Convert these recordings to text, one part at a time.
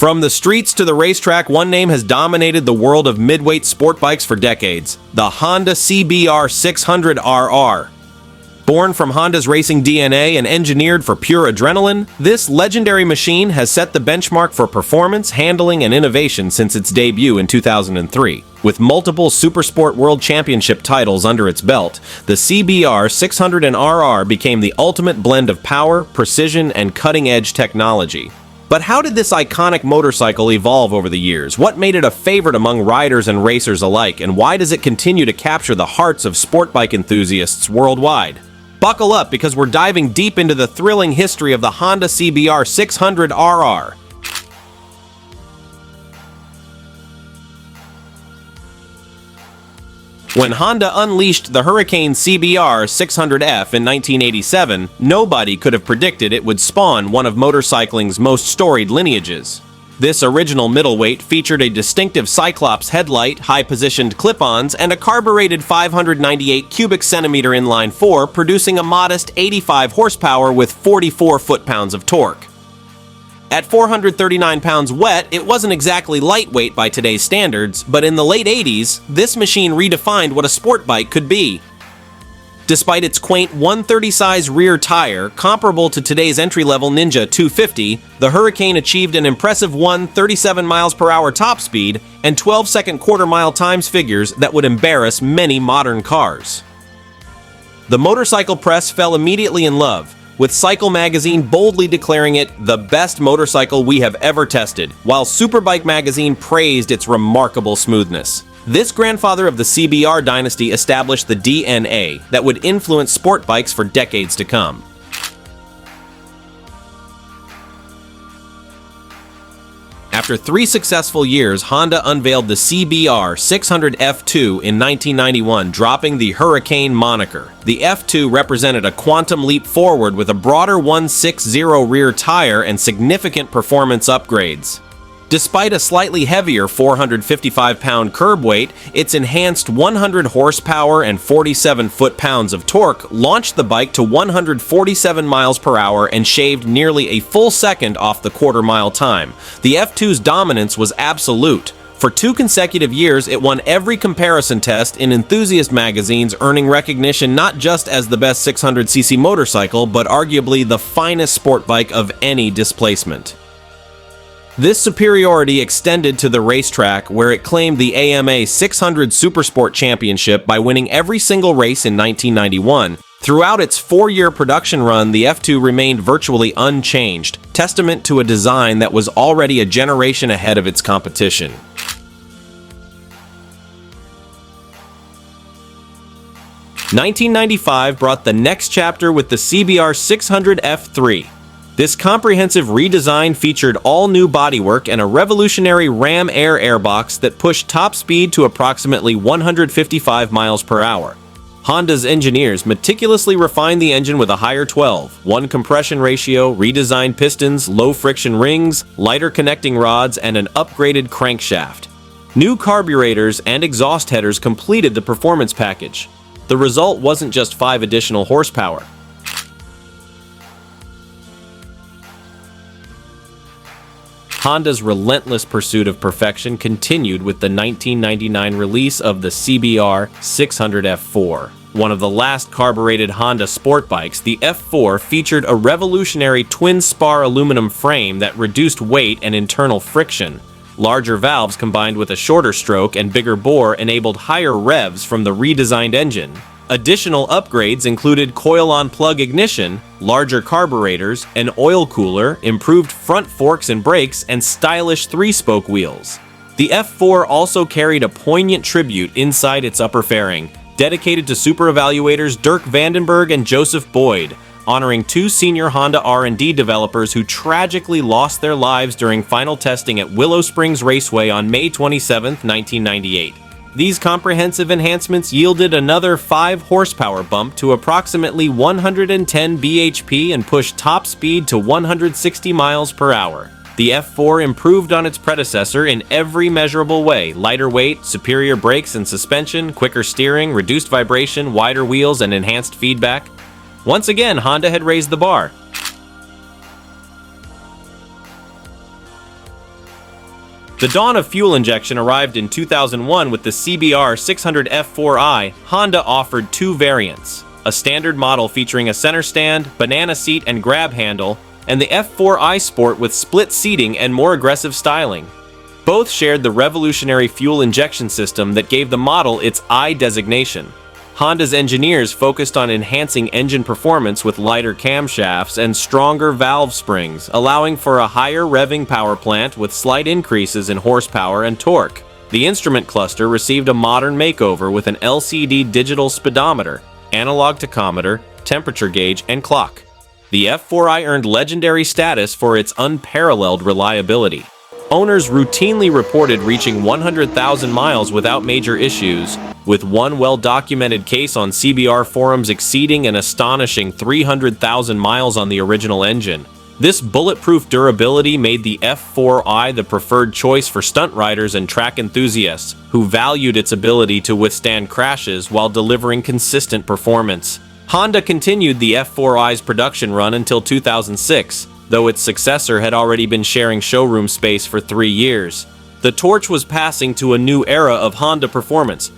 From the streets to the racetrack, one name has dominated the world of midweight sport bikes for decades: the Honda CBR600RR. Born from Honda's racing DNA and engineered for pure adrenaline, this legendary machine has set the benchmark for performance, handling, and innovation since its debut in 2003. With multiple Supersport World Championship titles under its belt, the CBR600RR became the ultimate blend of power, precision, and cutting-edge technology. But how did this iconic motorcycle evolve over the years? What made it a favorite among riders and racers alike? And why does it continue to capture the hearts of sport bike enthusiasts worldwide? Buckle up, because we're diving deep into the thrilling history of the Honda CBR600RR. When Honda unleashed the Hurricane CBR600F in 1987, nobody could have predicted it would spawn one of motorcycling's most storied lineages. This original middleweight featured a distinctive Cyclops headlight, high-positioned clip-ons, and a carbureted 598 cubic centimeter inline 4, producing a modest 85 horsepower with 44 foot-pounds of torque. At 439 pounds wet, it wasn't exactly lightweight by today's standards, but in the late 80s, this machine redefined what a sport bike could be. Despite its quaint 130 size rear tire, comparable to today's entry-level Ninja 250, the Hurricane achieved an impressive 137 miles per hour top speed and 12-second quarter-mile times figures that would embarrass many modern cars. The motorcycle press fell immediately in love, with Cycle magazine boldly declaring it the best motorcycle we have ever tested, while Superbike magazine praised its remarkable smoothness. This grandfather of the CBR dynasty established the DNA that would influence sport bikes for decades to come. After 3 successful years, Honda unveiled the CBR600F2 in 1991, dropping the Hurricane moniker. The F2 represented a quantum leap forward with a broader 160 rear tire and significant performance upgrades. Despite a slightly heavier 455-pound curb weight, its enhanced 100 horsepower and 47 foot-pounds of torque launched the bike to 147 miles per hour and shaved nearly a full second off the quarter-mile time. The F2's dominance was absolute. For 2 consecutive years, it won every comparison test in enthusiast magazines, earning recognition not just as the best 600cc motorcycle, but arguably the finest sport bike of any displacement. This superiority extended to the racetrack, where it claimed the AMA 600 Supersport Championship by winning every single race in 1991. Throughout its 4-year production run, the F2 remained virtually unchanged, testament to a design that was already a generation ahead of its competition. (1995) brought the next chapter with the CBR600F3. This comprehensive redesign featured all-new bodywork and a revolutionary Ram Air airbox that pushed top speed to approximately 155 miles per hour. Honda's engineers meticulously refined the engine with a higher 12-1 compression ratio, redesigned pistons, low-friction rings, lighter connecting rods, and an upgraded crankshaft. New carburetors and exhaust headers completed the performance package. The result wasn't just 5 additional horsepower. Honda's relentless pursuit of perfection continued with the 1999 release of the CBR600F4. One of the last carbureted Honda sport bikes, the F4 featured a revolutionary twin-spar aluminum frame that reduced weight and internal friction. Larger valves combined with a shorter stroke and bigger bore enabled higher revs from the redesigned engine. Additional upgrades included coil-on-plug ignition, larger carburetors, an oil cooler, improved front forks and brakes, and stylish 3-spoke wheels. The F4 also carried a poignant tribute inside its upper fairing, dedicated to super evaluators Dirk Vandenberg and Joseph Boyd, honoring 2 senior Honda R&D developers who tragically lost their lives during final testing at Willow Springs Raceway on May 27, 1998. These comprehensive enhancements yielded another 5 horsepower bump to approximately 110 bhp and pushed top speed to 160 miles per hour. The F4 improved on its predecessor in every measurable way: lighter weight, superior brakes and suspension, quicker steering, reduced vibration, wider wheels, and enhanced feedback. Once again, Honda had raised the bar. The dawn of fuel injection arrived in 2001 with the CBR600F4i. Honda offered two variants, a standard model featuring a center stand, banana seat, and grab handle, and the F4i Sport with split seating and more aggressive styling. Both shared the revolutionary fuel injection system that gave the model its I designation. Honda's engineers focused on enhancing engine performance with lighter camshafts and stronger valve springs, allowing for a higher revving power plant with slight increases in horsepower and torque. The instrument cluster received a modern makeover with an LCD digital speedometer, analog tachometer, temperature gauge, and clock. The F4i earned legendary status for its unparalleled reliability. Owners routinely reported reaching 100,000 miles without major issues, with one well-documented case on CBR forums exceeding an astonishing 300,000 miles on the original engine. This bulletproof durability made the F4i the preferred choice for stunt riders and track enthusiasts who valued its ability to withstand crashes while delivering consistent performance. Honda continued the F4i's production run until 2006, though its successor had already been sharing showroom space for 3 years. The torch was passing to a new era of Honda performance.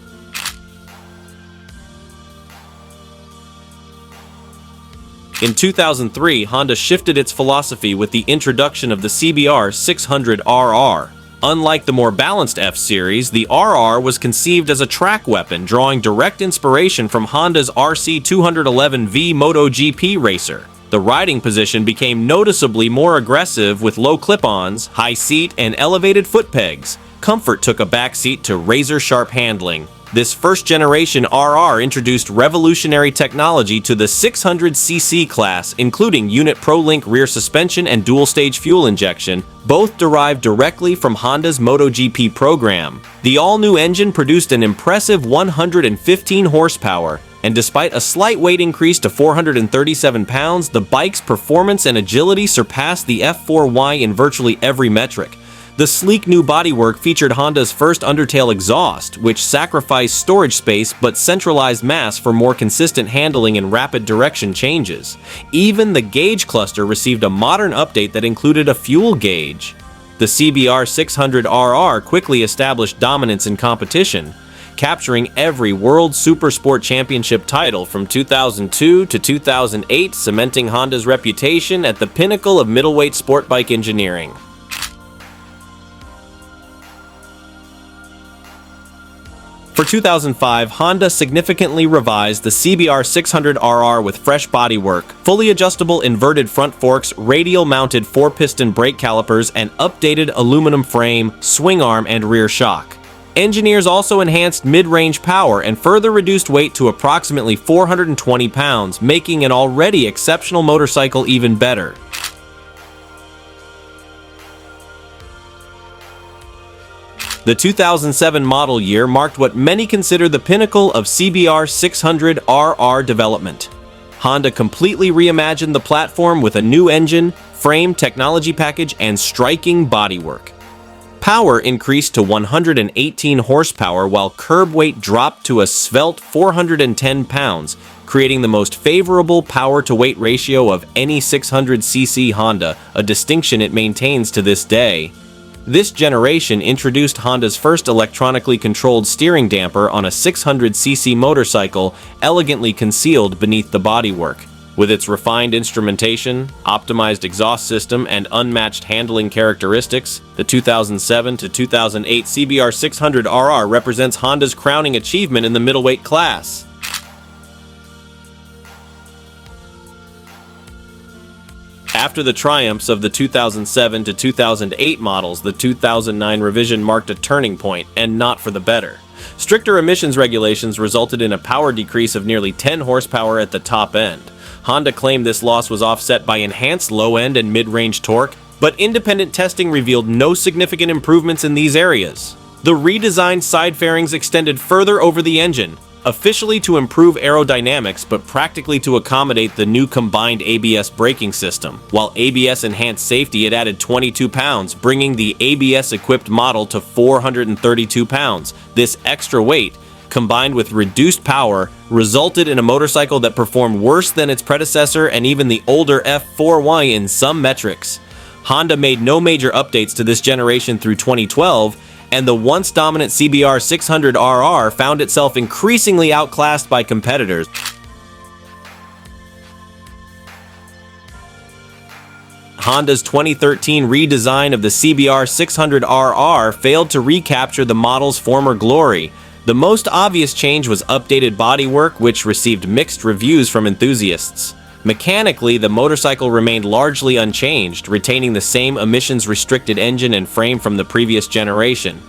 In 2003, Honda shifted its philosophy with the introduction of the CBR600RR. Unlike the more balanced F-Series, the RR was conceived as a track weapon, drawing direct inspiration from Honda's RC211V MotoGP racer. The riding position became noticeably more aggressive with low clip-ons, high seat, and elevated foot pegs. Comfort took a backseat to razor-sharp handling. This first-generation RR introduced revolutionary technology to the 600cc class, including Unit Pro-Link rear suspension and dual-stage fuel injection, both derived directly from Honda's MotoGP program. The all-new engine produced an impressive 115 horsepower, and despite a slight weight increase to 437 pounds, the bike's performance and agility surpassed the F4i in virtually every metric. The sleek new bodywork featured Honda's first undertail exhaust, which sacrificed storage space but centralized mass for more consistent handling and rapid direction changes. Even the gauge cluster received a modern update that included a fuel gauge. The CBR600RR quickly established dominance in competition, capturing every World Supersport Championship title from 2002 to 2008, cementing Honda's reputation at the pinnacle of middleweight sport bike engineering. For 2005, Honda significantly revised the CBR600RR with fresh bodywork, fully adjustable inverted front forks, radial-mounted 4-piston brake calipers, and updated aluminum frame, swing arm, and rear shock. Engineers also enhanced mid-range power and further reduced weight to approximately 420 pounds, making an already exceptional motorcycle even better. The 2007 model year marked what many consider the pinnacle of CBR600RR development. Honda completely reimagined the platform with a new engine, frame, technology package, and striking bodywork. Power increased to 118 horsepower while curb weight dropped to a svelte 410 pounds, creating the most favorable power-to-weight ratio of any 600cc Honda, a distinction it maintains to this day. This generation introduced Honda's first electronically controlled steering damper on a 600cc motorcycle, elegantly concealed beneath the bodywork. With its refined instrumentation, optimized exhaust system, and unmatched handling characteristics, the 2007 to 2008 CBR600RR represents Honda's crowning achievement in the middleweight class. After the triumphs of the 2007 to 2008 models, the 2009 revision marked a turning point, and not for the better. Stricter emissions regulations resulted in a power decrease of nearly 10 horsepower at the top end. Honda claimed this loss was offset by enhanced low-end and mid-range torque, but independent testing revealed no significant improvements in these areas. The redesigned side fairings extended further over the engine, officially to improve aerodynamics but practically to accommodate the new combined ABS braking system. While ABS enhanced safety, it added 22 pounds, bringing the ABS-equipped model to 432 pounds. This extra weight, combined with reduced power, resulted in a motorcycle that performed worse than its predecessor and even the older F4i in some metrics. Honda made no major updates to this generation through 2012, and the once dominant CBR600RR found itself increasingly outclassed by competitors. Honda's 2013 redesign of the CBR600RR failed to recapture the model's former glory. The most obvious change was updated bodywork, which received mixed reviews from enthusiasts. Mechanically, the motorcycle remained largely unchanged, retaining the same emissions-restricted engine and frame from the previous generation.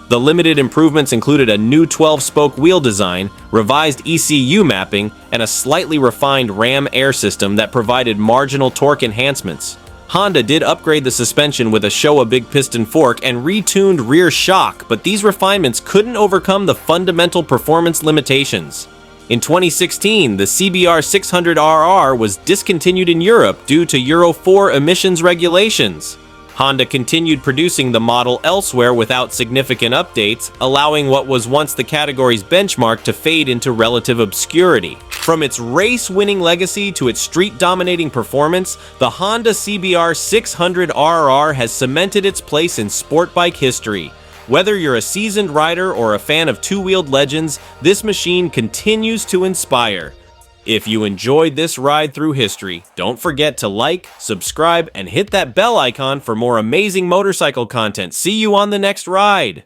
The limited improvements included a new 12-spoke wheel design, revised ECU mapping, and a slightly refined ram air system that provided marginal torque enhancements. Honda did upgrade the suspension with a Showa big piston fork and retuned rear shock, but these refinements couldn't overcome the fundamental performance limitations. In 2016, the CBR600RR was discontinued in Europe due to Euro 4 emissions regulations. Honda continued producing the model elsewhere without significant updates, allowing what was once the category's benchmark to fade into relative obscurity. From its race-winning legacy to its street-dominating performance, the Honda CBR600RR has cemented its place in sport bike history. Whether you're a seasoned rider or a fan of two-wheeled legends, this machine continues to inspire. If you enjoyed this ride through history, don't forget to like, subscribe, and hit that bell icon for more amazing motorcycle content. See you on the next ride!